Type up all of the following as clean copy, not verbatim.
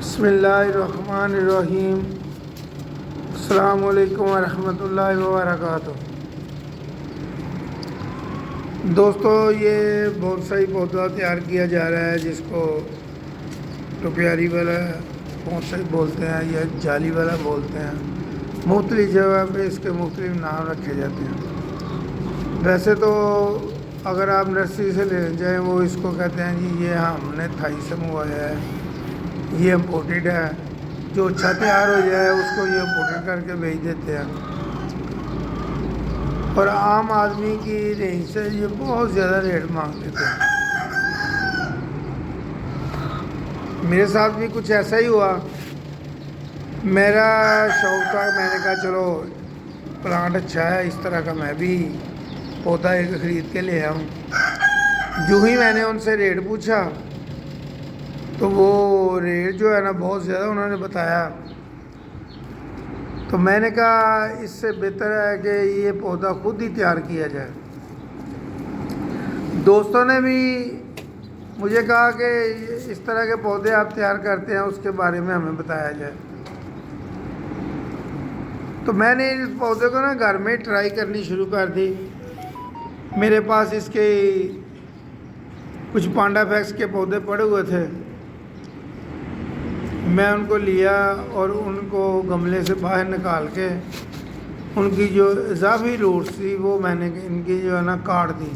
بسم اللہ الرحمن الرحیم۔ السلام علیکم ورحمۃ اللہ وبرکاتہ۔ دوستو، یہ بونسائی پودا تیار کیا جا رہا ہے جس کو ٹوپیاری والا بونسائی بولتے ہیں یا جالی والا بولتے ہیں۔ مختلف جگہ پہ اس کے مختلف نام رکھے جاتے ہیں۔ ویسے تو اگر آپ نرسری سے لے جائیں وہ اس کو کہتے ہیں جی یہ ہم نے تھائی سے منگوایا ہے، یہ امپورٹڈ ہے۔ جو اچھا تیار ہو جائے اس کو یہ امپورٹڈ کر کے بھیج دیتے ہیں، اور عام آدمی کی رینج سے یہ بہت زیادہ ریٹ مانگ لیتے ہیں۔ میرے ساتھ بھی کچھ ایسا ہی ہوا۔ میرا شوق تھا، میں نے کہا چلو پلانٹ اچھا ہے، اس طرح کا میں بھی پودا ایک خرید کے لے آؤں۔ جو ہی میں نے ان سے ریٹ پوچھا تو وہ ریٹ جو ہے نا بہت زیادہ انہوں نے بتایا، تو میں نے کہا اس سے بہتر ہے کہ یہ پودا خود ہی تیار کیا جائے۔ دوستوں نے بھی مجھے کہا کہ اس طرح کے پودے آپ تیار کرتے ہیں اس کے بارے میں ہمیں بتایا جائے۔ تو میں نے اس پودے کو نا گھر میں ٹرائی کرنی شروع کر دی۔ میرے پاس اس کے کچھ پانڈا فیکس کے پودے پڑے ہوئے تھے، میں ان کو لیا اور ان کو گملے سے باہر نکال کے ان کی جو اضافی روٹس تھی وہ میں نے ان کی جو ہے نا کاٹ دی۔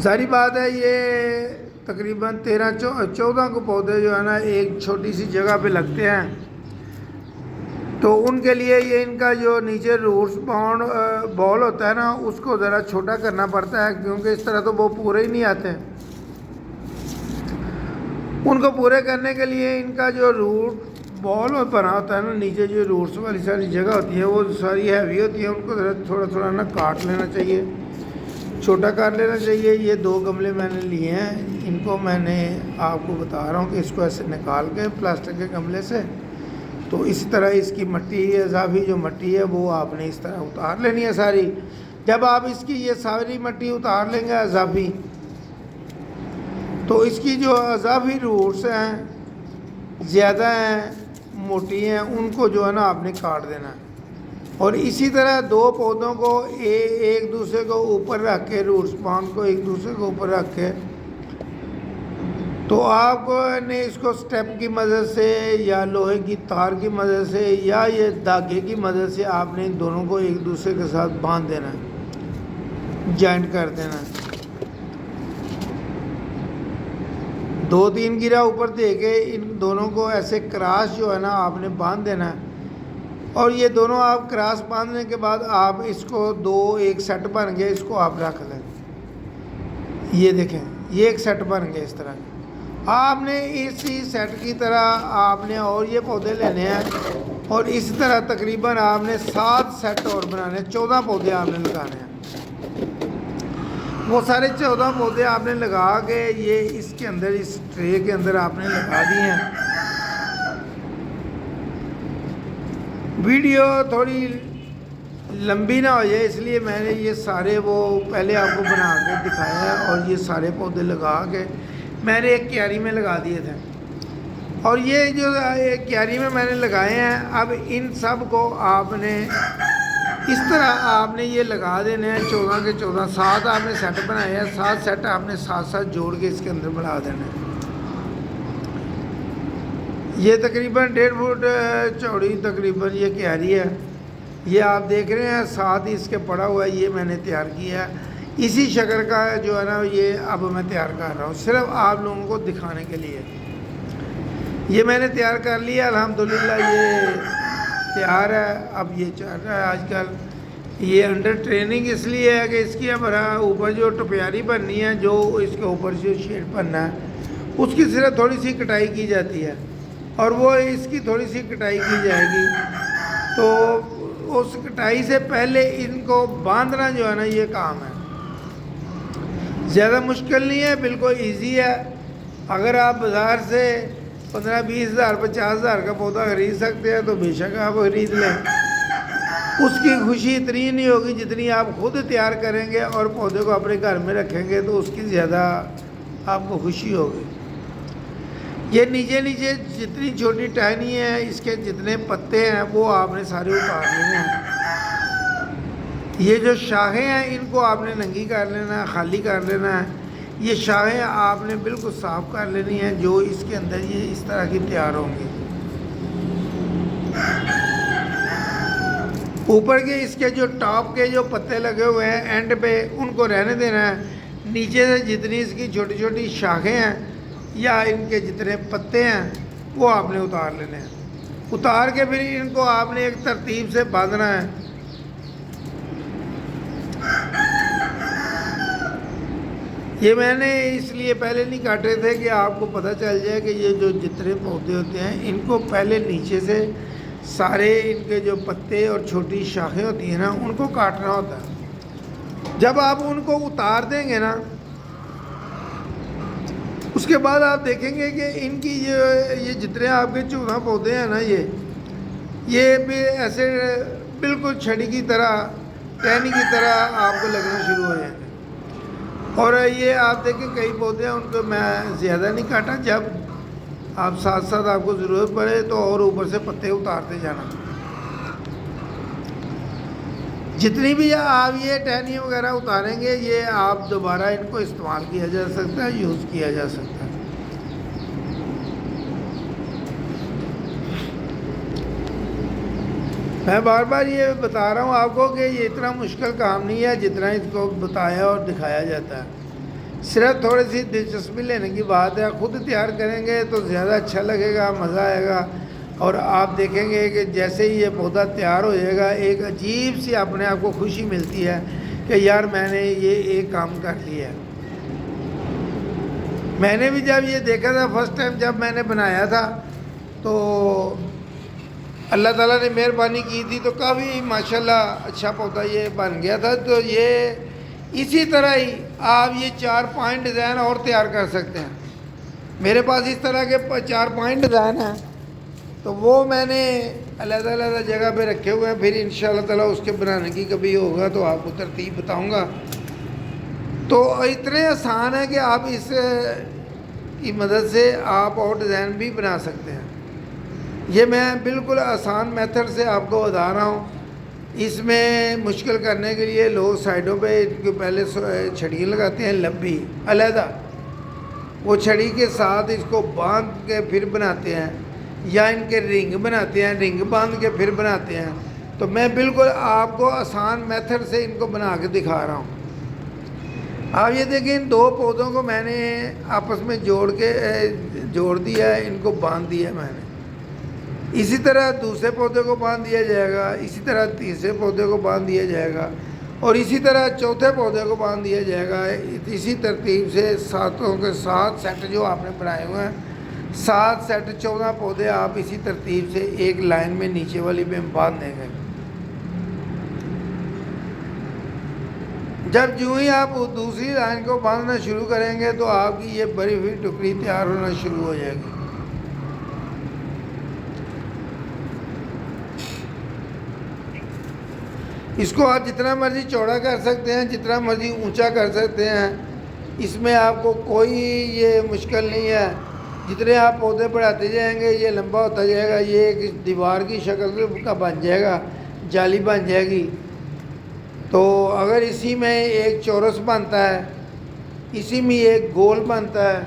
ظاہری بات ہے یہ تقریباً 13-14 کو پودے جو ہے نا ایک چھوٹی سی جگہ پہ لگتے ہیں، تو ان کے لیے یہ ان کا جو نیچے روٹس بال ہوتا ہے نا اس کو ذرا چھوٹا کرنا پڑتا ہے، کیونکہ اس طرح تو وہ پورے ہی نہیں آتے۔ ان کو پورے کرنے کے لیے ان کا جو روٹ بال بنا ہوتا ہے نا، نیچے جو روٹس والی ساری جگہ ہوتی ہے وہ ساری ہیوی ہوتی ہے، ان کو ذرا تھوڑا تھوڑا نا کاٹ لینا چاہیے، چھوٹا کر لینا چاہیے۔ یہ 2 گملے میں نے لیے ہیں، ان کو میں نے آپ کو بتا رہا ہوں کہ اس کو ایسے نکال کے پلاسٹک کے گملے سے، تو اسی طرح اس کی مٹی اضافی جو مٹی ہے وہ آپ نے اس طرح اتار لینی ہے ساری۔ جب آپ اس کی یہ ساری مٹی اتار لیں گے اضافی، تو اس کی جو اضافی روٹس ہیں زیادہ ہیں، موٹی ہیں، ان کو جو ہے نا آپ نے کاٹ دینا ہے۔ اور اسی طرح 2 پودوں کو ایک دوسرے کو اوپر رکھ کے، روٹس بان کو ایک دوسرے کو اوپر رکھ کے، تو آپ نے اس کو سٹیپ کی مدد سے یا لوہے کی تار کی مدد سے یا یہ دھاگے کی مدد سے آپ نے ان دونوں کو ایک دوسرے کے ساتھ باندھ دینا ہے، جوائنٹ کر دینا ہے۔ 2-3 گرہ اوپر دے کے ان دونوں کو ایسے کراس جو ہے نا آپ نے باندھ دینا ہے، اور یہ دونوں آپ کراس باندھنے کے بعد آپ اس کو ایک سیٹ بن گئے، اس کو آپ رکھ لیں۔ یہ دیکھیں، یہ ایک سیٹ بن گئے اس طرح۔ آپ نے اسی سیٹ کی طرح آپ نے اور یہ پودے لینے ہیں، اور اسی طرح تقریباً آپ نے 7 سیٹ اور بنانے ہیں، 14 پودے آپ نے لگانے ہیں۔ وہ سارے 14 پودے آپ نے لگا کے یہ اس کے اندر، اس ٹرے کے اندر آپ نے لگا دیے ہیں۔ ویڈیو تھوڑی لمبی نہ ہو جائے اس لیے میں نے یہ سارے وہ پہلے آپ کو بنا کے دکھایا ہے، اور یہ سارے پودے لگا کے میں نے ایک کیاری میں لگا دیے تھے، اور یہ جو ایک کیاری میں نے لگائے ہیں، اب ان سب کو آپ نے اس طرح آپ نے یہ لگا دینے ہیں 14 کے 14۔ 7 آپ نے سیٹ بنائے ہیں، 7 سیٹ آپ نے ساتھ جوڑ کے اس کے اندر بنا دینے ہیں۔ یہ تقریباً 1.5 فٹ چوڑی تقریباً یہ کیاری ہے، یہ آپ دیکھ رہے ہیں، ساتھ ہی اس کے پڑا ہوا ہے، یہ میں نے تیار کیا ہے۔ اسی شکل کا جو ہے نا یہ اب میں تیار کر رہا ہوں، صرف آپ لوگوں کو دکھانے کے لیے۔ یہ میں نے تیار کر لیا الحمدللہ، یہ تیار ہے۔ اب یہ چل رہا ہے آج کل، یہ انڈر ٹریننگ اس لیے ہے کہ اس کی اب اوپر جو ٹوپیاری بننی ہے، جو اس کے اوپر جو شیڈ بننا ہے اس کی صرف تھوڑی سی کٹائی کی جاتی ہے، اور وہ اس کی تھوڑی سی کٹائی کی جائے گی۔ تو اس کٹائی سے پہلے ان کو باندھنا جو ہے نا یہ کام ہے، زیادہ مشکل نہیں ہے، بالکل ایزی ہے۔ اگر آپ بازار سے 15-20 ہزار 50 ہزار کا پودا خرید سکتے ہیں تو بے شک آپ خرید لیں، اس کی خوشی اتنی نہیں ہوگی جتنی آپ خود تیار کریں گے اور پودے کو اپنے گھر میں رکھیں گے تو اس کی زیادہ آپ کو خوشی ہوگی۔ یہ نیچے نیچے جتنی چھوٹی ٹہنی ہے اس کے جتنے پتے ہیں وہ آپ نے سارے اتار لینے ہیں. یہ جو شاخیں ہیں ان کو آپ نے ننگی کر لینا ہے, خالی کر لینا ہے. یہ شاخیں آپ نے بالکل صاف کر لینی ہیں جو اس کے اندر یہ اس طرح کی تیار ہوں گی. اوپر کے اس کے جو ٹاپ کے جو پتے لگے ہوئے ہیں اینڈ پہ ان کو رہنے دینا ہے. نیچے سے جتنی اس کی چھوٹی چھوٹی شاخیں ہیں یا ان کے جتنے پتے ہیں وہ آپ نے اتار لینے ہیں. اتار کے پھر ان کو آپ نے ایک ترتیب سے باندھنا ہے. یہ میں نے اس لیے پہلے نہیں کاٹے تھے کہ آپ کو پتہ چل جائے کہ یہ جو جتنے پودے ہوتے ہیں ان کو پہلے نیچے سے سارے ان کے جو پتے اور چھوٹی شاخیں ہوتی ہیں نا ان کو کاٹنا ہوتا ہے. جب آپ ان کو اتار دیں گے نا اس کے بعد آپ دیکھیں گے کہ ان کی یہ جتنے آپ کے 14 پودے ہیں نا یہ بھی ایسے بالکل چھڑی کی طرح ٹہنی کی طرح آپ کو لگنا شروع ہو جائیں گے. اور یہ آپ دیکھیں کئی پودے ہیں ان کو میں زیادہ نہیں کاٹا. جب آپ ساتھ ساتھ آپ کو ضرورت پڑے تو اور اوپر سے پتے اتارتے جانا. جتنی بھی آپ یہ ٹہنی وغیرہ اتاریں گے یہ آپ دوبارہ ان کو استعمال کیا جا سکتا ہے, یوز کیا جا سکتا ہے. میں بار بار یہ بتا رہا ہوں آپ کو کہ یہ اتنا مشکل کام نہیں ہے جتنا اس کو بتایا اور دکھایا جاتا ہے. صرف تھوڑی سی دلچسپی لینے کی بات ہے. خود تیار کریں گے تو زیادہ اچھا لگے گا, مزہ آئے گا. اور آپ دیکھیں گے کہ جیسے ہی یہ پودا تیار ہو جائے گا ایک عجیب سی اپنے آپ کو خوشی ملتی ہے کہ یار میں نے یہ ایک کام کر لیا ہے. میں نے بھی جب یہ دیکھا تھا فرسٹ ٹائم جب میں نے بنایا تھا تو اللہ تعالیٰ نے مہربانی کی تھی تو کافی ماشاءاللہ اچھا پودا یہ بن گیا تھا. تو یہ اسی طرح ہی آپ یہ 4-5 ڈیزائن اور تیار کر سکتے ہیں. میرے پاس اس طرح کے 4-5 ڈیزائن ہیں تو وہ میں نے علیحدہ علیحدہ جگہ پہ رکھے ہوئے ہیں. پھر انشاءاللہ تعالیٰ اس کے بنانے کی کبھی ہوگا تو آپ کو ترتیب بتاؤں گا. تو اتنے آسان ہے کہ آپ اس کی مدد سے آپ اور ڈیزائن بھی بنا سکتے ہیں. یہ میں بالکل آسان میتھڈ سے آپ کو بتا رہا ہوں. اس میں مشکل کرنے کے لیے لوگ سائڈوں پہ ان کو پہلے چھڑیاں لگاتے ہیں لمبی علیحدہ, وہ چھڑی کے ساتھ اس کو باندھ کے پھر بناتے ہیں, یا ان کے رنگ بناتے ہیں, رنگ باندھ کے پھر بناتے ہیں. تو میں بالکل آپ کو آسان میتھڈ سے ان کو بنا کے دکھا رہا ہوں. آپ یہ دیکھیں ان 2 پودوں کو میں نے آپس میں جوڑ دیا ہے, ان کو باندھ دیا ہے میں نے. اسی طرح دوسرے پودے کو باندھ دیا جائے گا, اسی طرح تیسرے پودے کو باندھ دیا جائے گا, اور اسی طرح چوتھے پودے کو باندھ دیا جائے گا. اسی ترتیب سے 7 کے 7 سیٹ جو آپ نے بنائے ہوئے ہیں 7 سیٹ 14 پودے آپ اسی ترتیب سے ایک لائن میں نیچے والی میں باندھ دیں گے. جب جو ہی آپ دوسری لائن کو باندھنا شروع کریں گے تو آپ کی یہ بڑی ہوئی ٹکڑی تیار ہونا شروع ہو جائے گی. اس کو آپ جتنا مرضی چوڑا کر سکتے ہیں, جتنا مرضی اونچا کر سکتے ہیں. اس میں آپ کو کوئی یہ مشکل نہیں ہے. جتنے آپ پودے بڑھاتے جائیں گے یہ لمبا ہوتا جائے گا. یہ ایک دیوار کی شکل کا بن جائے گا, جالی بن جائے گی. تو اگر اسی میں ایک چورس بنتا ہے, اسی میں ایک گول بنتا ہے,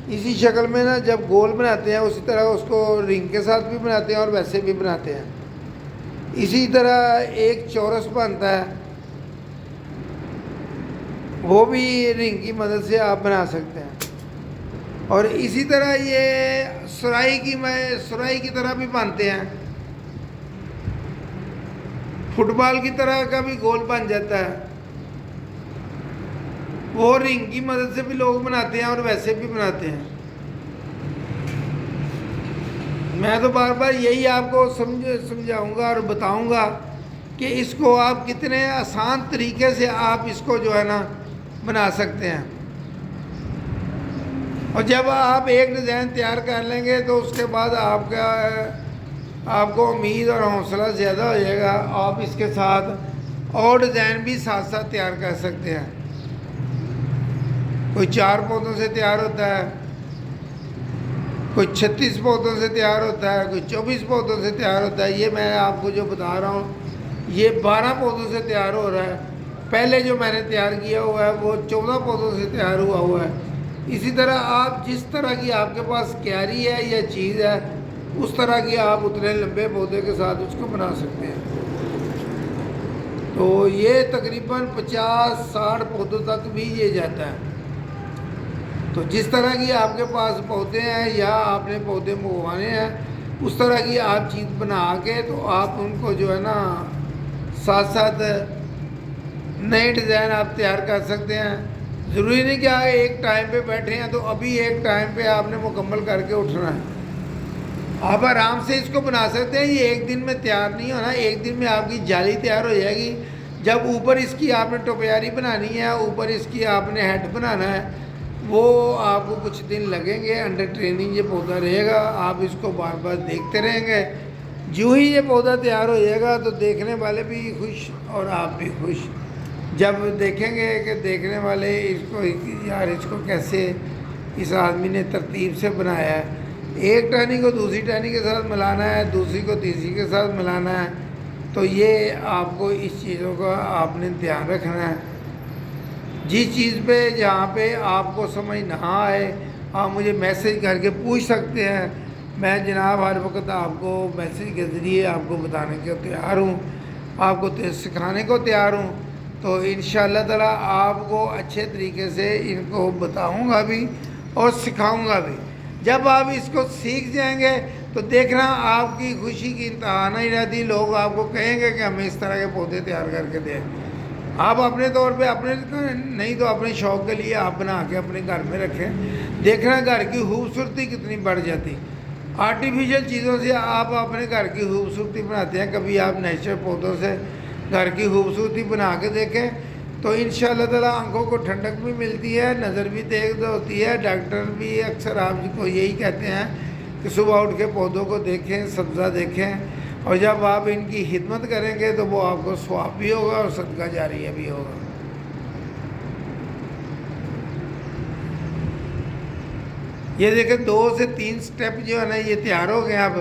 اسی شکل میں نا جب گول بناتے ہیں اسی طرح اس کو رنگ کے ساتھ بھی بناتے ہیں اور ویسے بھی بناتے ہیں. اسی طرح ایک چورس بنتا ہے, وہ بھی رنگ کی مدد سے آپ بنا سکتے ہیں. اور اسی طرح یہ سرائی کی طرح بھی بنتے ہیں. فٹ بال کی طرح کا بھی گول بن جاتا ہے. وہ رنگ کی مدد سے بھی لوگ بناتے ہیں اور ویسے بھی بناتے ہیں. میں تو بار بار یہی آپ کو سمجھاؤں گا اور بتاؤں گا کہ اس کو آپ کتنے آسان طریقے سے آپ اس کو جو ہے نا بنا سکتے ہیں. اور جب آپ ایک ڈیزائن تیار کر لیں گے تو اس کے بعد آپ کو امید اور حوصلہ زیادہ ہو جائے گا. آپ اس کے ساتھ اور ڈیزائن بھی ساتھ ساتھ تیار کر سکتے ہیں. کوئی 4 پودوں سے تیار ہوتا ہے, کوئی 36 پودوں سے تیار ہوتا ہے، کوئی 24 پودوں سے تیار ہوتا ہے. یہ میں آپ کو جو بتا رہا ہوں یہ 12 پودوں سے تیار ہو رہا ہے. پہلے جو میں نے تیار کیا ہوا ہے وہ 14 پودوں سے تیار ہوا ہے. اسی طرح آپ جس طرح کی آپ کے پاس کیاری ہے یا چیز ہے اس طرح کی آپ اتنے لمبے پودے کے ساتھ اس کو بنا سکتے ہیں. تو یہ تقریباً 50-60 پودوں تک بھی یہ جاتا ہے. تو جس طرح کی آپ کے پاس پودے ہیں یا آپ نے پودے منگوانے ہیں اس طرح کی آپ چیز بنا کے تو آپ ان کو جو ہے نا ساتھ ساتھ نئے ڈیزائن آپ تیار کر سکتے ہیں. ضروری نہیں کہ آپ ایک ٹائم پہ بیٹھے ہیں تو ابھی ایک ٹائم پہ آپ نے مکمل کر کے اٹھنا ہے. آپ آرام سے اس کو بنا سکتے ہیں. یہ ایک دن میں تیار نہیں ہونا. ایک دن میں آپ کی جالی تیار ہو جائے گی. جب اوپر اس کی آپ نے ٹوپیاری بنانی ہے، اوپر اس کی آپ نے ہیڈ بنانا ہے، وہ آپ کو کچھ دن لگیں گے. انڈر ٹریننگ یہ پودا رہے گا. آپ اس کو بار بار دیکھتے رہیں گے. جو ہی یہ پودا تیار ہو جائے گا تو دیکھنے والے بھی خوش اور آپ بھی خوش. جب دیکھیں گے کہ دیکھنے والے اس کو یار اس کو کیسے اس آدمی نے ترتیب سے بنایا ہے. ایک ٹہنی کو دوسری ٹہنی کے ساتھ ملانا ہے، دوسری کو تیسری کے ساتھ ملانا ہے. تو یہ آپ کو اس چیزوں کا آپ نے دھیان رکھنا ہے. جس چیز پہ جہاں پہ آپ کو سمجھ نہ آئے آپ مجھے میسیج کر کے پوچھ سکتے ہیں. میں جناب ہر وقت آپ کو میسیج کے ذریعے آپ کو بتانے کے تیار ہوں، آپ کو سکھانے کو تیار ہوں. تو انشاءاللہ تعالیٰ آپ کو اچھے طریقے سے ان کو بتاؤں گا بھی اور سکھاؤں گا بھی. جب آپ اس کو سیکھ جائیں گے تو دیکھنا آپ کی خوشی کی انتہا نہیں رہتی. لوگ آپ کو کہیں گے کہ ہمیں اس طرح کے پودے تیار کر کے دیں. آپ اپنے طور پہ اپنے نہیں تو اپنے شوق کے لیے آپ بنا کے اپنے گھر میں رکھیں. دیکھنا گھر کی خوبصورتی کتنی بڑھ جاتی. آرٹیفیشل چیزوں سے آپ اپنے گھر کی خوبصورتی بناتے ہیں، کبھی آپ نیچرل پودوں سے گھر کی خوبصورتی بنا کے دیکھیں تو انشاءاللہ تعالیٰ آنکھوں کو ٹھنڈک بھی ملتی ہے، نظر بھی تیز ہوتی ہے. ڈاکٹر بھی اکثر آپ کو یہی کہتے ہیں کہ صبح اٹھ کے پودوں کو دیکھیں، سبزہ دیکھیں، اور جب آپ ان کی خدمت کریں گے تو وہ آپ کو ثواب بھی ہوگا اور صدقہ جاریہ بھی ہوگا. یہ دیکھیں 2 سے 3 سٹیپ جو ہے نا یہ تیار ہو گئے. اب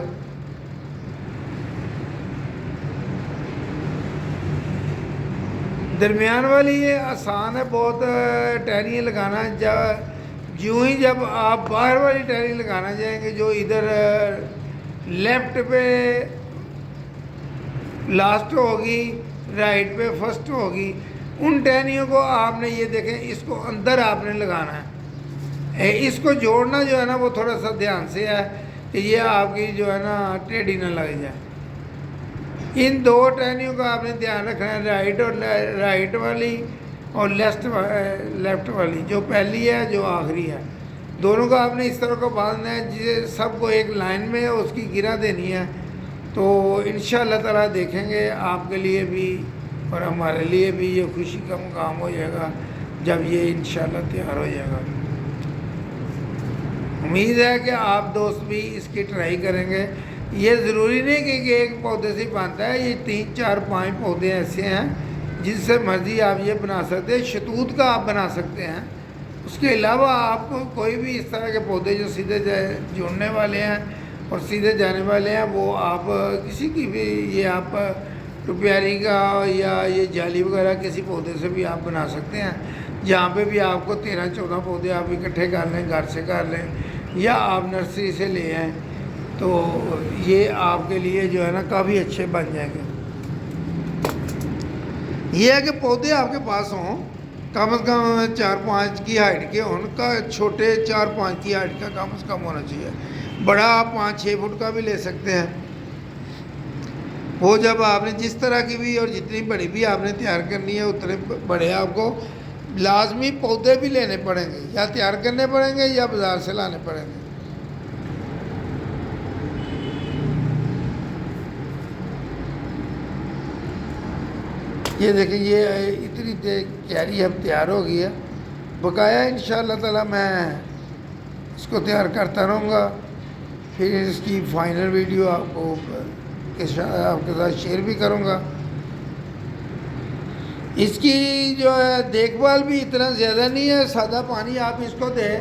درمیان والی یہ آسان ہے بہت ٹہنیاں لگانا. جب آپ باہر والی ٹہنی لگانا جائیں گے جو ادھر لیفٹ پہ لاسٹ ہوگی، رائٹ پہ فرسٹ ہوگی، ان ٹہنیوں کو آپ نے یہ دیکھیں اس کو اندر آپ نے لگانا ہے. اس کو جوڑنا جو ہے نا وہ تھوڑا سا دھیان سے ہے کہ یہ آپ کی جو ہے نا ٹیڑھی نہ لگ جائے. ان 2 ٹہنیوں کا آپ نے دھیان رکھنا ہے، رائٹ والی اور لیفٹ والی، جو پہلی ہے جو آخری ہے. دونوں کا آپ نے اس طرح کو باندھنا ہے جسے سب کو ایک لائن میں اس کی گرہ دینی ہے. تو انشاءاللہ تعالیٰ دیکھیں گے آپ کے لیے بھی اور ہمارے لیے بھی یہ خوشی کا مقام ہو جائے گا جب یہ انشاءاللہ تیار ہو جائے گا. امید ہے کہ آپ دوست بھی اس کی ٹرائی کریں گے. یہ ضروری نہیں کہ ایک پودے سے بنتا ہے. یہ 3 4 5 پودے ایسے ہیں جن سے مرضی آپ یہ بنا سکتے ہیں. شتوت کا آپ بنا سکتے ہیں. اس کے علاوہ آپ کو کوئی بھی اس طرح کے پودے جو سیدھے جڑنے والے ہیں اور سیدھے جانے والے ہیں وہ آپ کسی کی بھی یہ آپ ٹوپیاری کا یا یہ جالی وغیرہ کسی پودے سے بھی آپ بنا سکتے ہیں. جہاں پہ بھی آپ کو 13 14 پودے آپ اکٹھے کر لیں، گھر سے کر لیں یا آپ نرسری سے لے آئیں تو یہ آپ کے لیے جو ہے نا کافی اچھے بن جائیں گے. یہ ہے کہ پودے آپ کے پاس ہوں کم از کم 4-5 کی ہائٹ کے، ان کا چھوٹے 4-5 کی ہائٹ کا کم از کم ہونا چاہیے. بڑا آپ 5-6 فٹ کا بھی لے سکتے ہیں. وہ جب آپ نے جس طرح کی بھی اور جتنی بڑی بھی آپ نے تیار کرنی ہے اتنے بڑے آپ کو لازمی پودے بھی لینے پڑیں گے، یا تیار کرنے پڑیں گے یا بازار سے لانے پڑیں گے. یہ دیکھیں یہ اتنی کیاری اب تیار ہو گئی ہے. بقایا انشاءاللہ تعالیٰ میں اس کو تیار کرتا رہوں گا. پھر اس کی فائنل ویڈیو آپ کو آپ کے ساتھ شیئر بھی کروں گا. اس کی جو ہے دیکھ بھال بھی اتنا زیادہ نہیں ہے. سادہ پانی آپ اس کو دیں،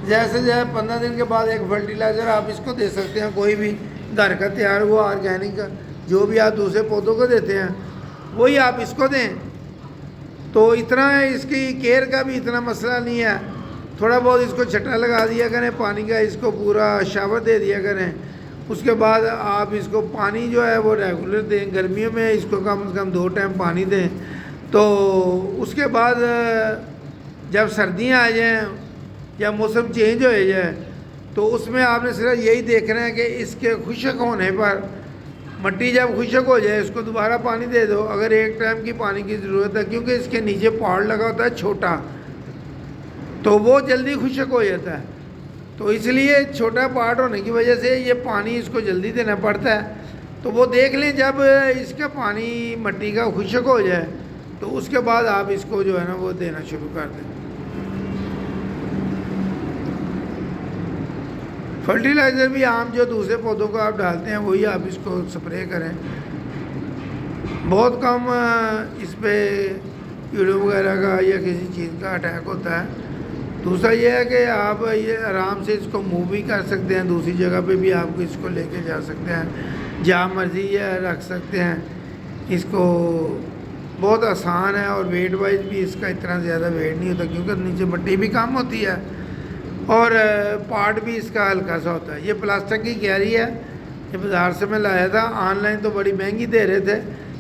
جیسے 15 دن کے بعد ایک فرٹیلائزر آپ اس کو دے سکتے ہیں، کوئی بھی گھر کا تیار ہوا آرگینک کا، جو بھی آپ دوسرے پودوں کو دیتے ہیں وہی آپ اس کو دیں، تو اتنا ہے، اس کی کیئر کا بھی اتنا مسئلہ نہیں ہے، تھوڑا بہت اس کو چھٹا لگا دیا کریں پانی کا، اس کو پورا شاور دے دیا کریں، اس کے بعد آپ اس کو پانی جو ہے وہ ریگولر دیں، گرمیوں میں اس کو کم از کم 2 ٹائم پانی دیں، تو اس کے بعد جب سردیاں آ جائیں یا موسم چینج ہو جائے تو اس میں آپ نے صرف یہی دیکھنا ہے کہ اس کے خشک ہونے پر مٹی جب خشک ہو جائے اس کو دوبارہ پانی دے دو، اگر ایک ٹائم کی پانی کی ضرورت ہے کیونکہ اس کے نیچے پاڑ لگا ہوتا ہے چھوٹا، تو وہ جلدی خشک ہو جاتا ہے، تو اس لیے چھوٹا پارٹ ہونے کی وجہ سے یہ پانی اس کو جلدی دینا پڑتا ہے، تو وہ دیکھ لیں جب اس کا پانی مٹی کا خشک ہو جائے تو اس کے بعد آپ اس کو جو ہے نا وہ دینا شروع کر دیں۔ فرٹیلائزر بھی عام جو دوسرے پودوں کو آپ ڈالتے ہیں وہی آپ اس کو سپرے کریں، بہت کم اس پہ کیڑوں وغیرہ کا یا کسی چیز کا اٹیک ہوتا ہے۔ دوسرا یہ ہے کہ آپ یہ آرام سے اس کو موو بھی کر سکتے ہیں، دوسری جگہ پہ بھی آپ اس کو لے کے جا سکتے ہیں، جہاں مرضی یہ رکھ سکتے ہیں، اس کو بہت آسان ہے، اور ویٹ وائز بھی اس کا اتنا زیادہ ویٹ نہیں ہوتا کیونکہ نیچے مٹی بھی کم ہوتی ہے اور پارٹ بھی اس کا ہلکا سا ہوتا ہے۔ یہ پلاسٹک کی کیری ہے، یہ بازار سے میں لایا تھا، آن لائن تو بڑی مہنگی دے رہے تھے،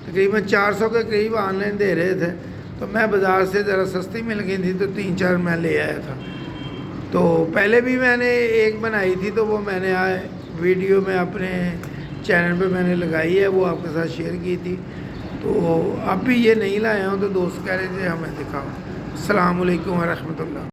تقریباً 400 کے قریب آن لائن دے رہے تھے، تو میں بازار سے ذرا سستی مل گئی تھی تو 3-4 میں لے آیا تھا۔ تو پہلے بھی میں نے ایک بنائی تھی تو وہ میں نے ویڈیو میں اپنے چینل پہ میں نے لگائی ہے، وہ آپ کے ساتھ شیئر کی تھی، تو اب بھی یہ نہیں لایا ہوں تو دوست کہہ رہے تھے ہمیں دکھاؤ۔ السلام علیکم ورحمۃ اللہ۔